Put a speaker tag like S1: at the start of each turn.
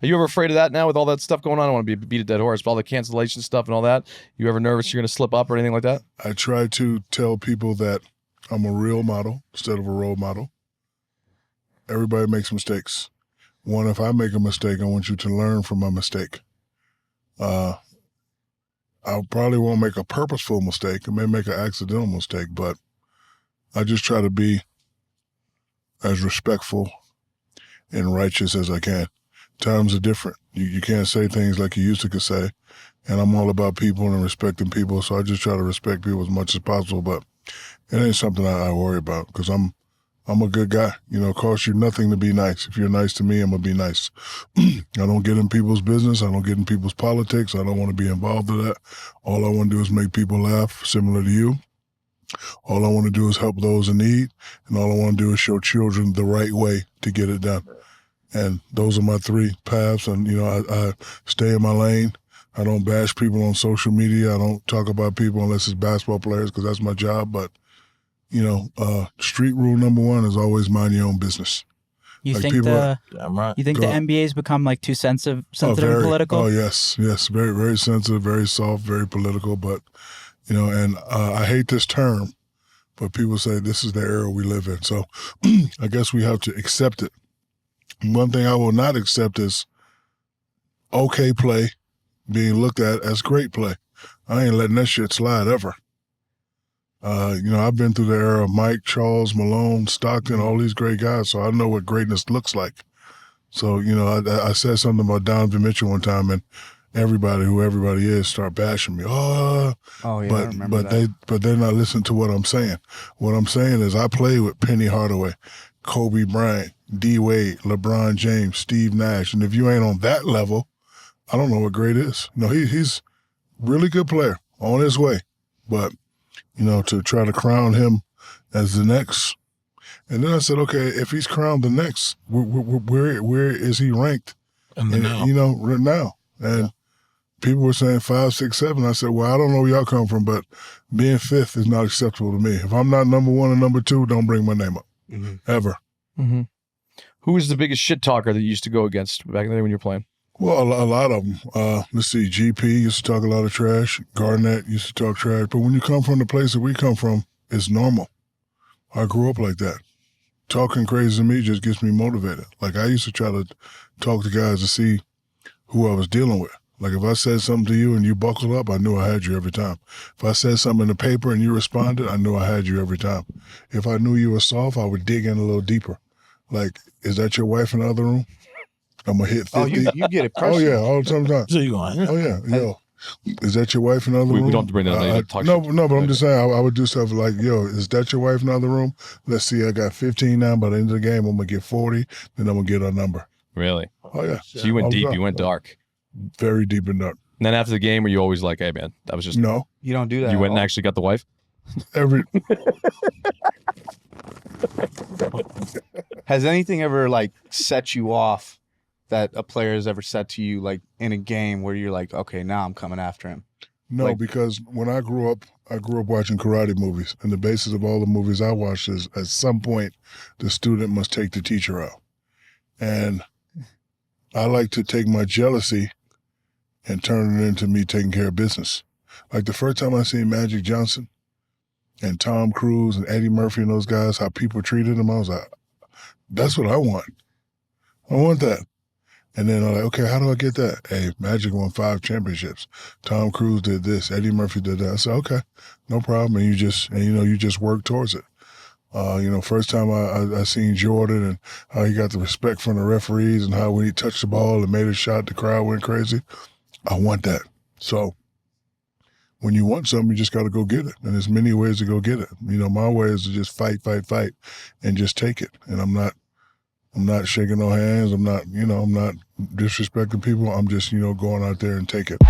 S1: Are you ever afraid of that now with all that stuff going on? I don't want to beat a dead horse, but all the cancellation stuff and all that. You ever nervous you're going to slip up or anything like that?
S2: I try to tell people that I'm a real model instead of a role model. Everybody makes mistakes. One, if I make a mistake, I want you to learn from my mistake. I probably won't make a purposeful mistake. I may make an accidental mistake, but I just try to be as respectful and righteous as I can. Times are different. You can't say things like you used to could say, and I'm all about people and respecting people, so I just try to respect people as much as possible, but it ain't something I worry about because I'm a good guy. You know, it costs you nothing to be nice. If you're nice to me, I'm going to be nice. I don't get in people's business. I don't get in people's politics. I don't want to be involved in that. All I want to do is make people laugh, similar to you. All I want to do is help those in need, and all I want to do is show children the right way to get it done. And those are my three paths, and, you know, I stay in my lane. I don't bash people on social media. I don't talk about people unless it's basketball players because that's my job, but you know, street rule number one is always mind your own business.
S3: You
S2: like
S3: think
S2: people
S3: you think the NBA's become like too sensitive and political?
S2: Oh yes, very, very sensitive, very soft, very political. But you know, and I hate this term, but people say this is the era we live in. So I guess we have to accept it. One thing I will not accept is okay play being looked at as great play. I ain't letting that shit slide ever. You know, I've been through the era of Mike, Charles, Malone, Stockton, all these great guys, so I know what greatness looks like. So, you know, I said something about Donovan Mitchell one time, and who everybody is, start bashing me. Oh yeah, I remember that. But they're not listening to what I'm saying. What I'm saying is I played with Penny Hardaway, Kobe Bryant, D. Wade, LeBron James, Steve Nash, and if you ain't on that level, I don't know what great is. No, he's really good player, on his way, but you know, to try to crown him as the next. And then I said, okay, if he's crowned the next, where is he ranked?
S4: Now.
S2: You know, right now. And people were saying 5, 6, 7. I said, well, I don't know where y'all come from, but being fifth is not acceptable to me. If I'm not number 1 or number 2, don't bring my name up, ever.
S1: Mm-hmm. Who was the biggest shit talker that you used to go against back in the day when you were playing?
S2: Well, a lot of them. Let's see, GP used to talk a lot of trash. Garnett used to talk trash. But when you come from the place that we come from, it's normal. I grew up like that. Talking crazy to me just gets me motivated. Like, I used to try to talk to guys to see who I was dealing with. Like, if I said something to you and you buckled up, I knew I had you every time. If I said something in the paper and you responded, I knew I had you every time. If I knew you were soft, I would dig in a little deeper. Like, is that your wife in the other room? I'm going to hit 50.
S5: Oh, you get it personal.
S2: Oh, yeah, all the time.
S4: So you going?
S2: Oh, yeah. Yo, is that your wife in the other room?
S1: We don't have to bring that up.
S2: No, but I'm just saying, I would do stuff like, yo, is that your wife in the other room? Let's see, I got 15 now. By the end of the game, I'm going to get 40. Then I'm going to get a number.
S1: Really?
S2: Oh, yeah.
S1: So you went deep. You went dark.
S2: Very deep and dark.
S1: And then after the game, were you always like, hey, man, that was just...
S2: No.
S5: You don't do that.
S1: You went and actually got the wife?
S5: Has anything ever, like, set you off that a player has ever said to you, like, in a game where you're like, okay, now I'm coming after him?
S2: No, because when I grew up watching karate movies, and the basis of all the movies I watched is at some point the student must take the teacher out. And I like to take my jealousy and turn it into me taking care of business. Like the first time I seen Magic Johnson and Tom Cruise and Eddie Murphy and those guys, how people treated them, I was like, that's what I want. I want that. And then I'm like, okay, how do I get that? Hey, Magic won 5 championships. Tom Cruise did this. Eddie Murphy did that. I said, okay, no problem. And you just work towards it. First time I seen Jordan and how he got the respect from the referees and how when he touched the ball and made a shot, the crowd went crazy. I want that. So when you want something, you just got to go get it. And there's many ways to go get it. You know, my way is to just fight, and just take it. And I'm not shaking no hands. I'm not disrespecting people. I'm just, going out there and take it.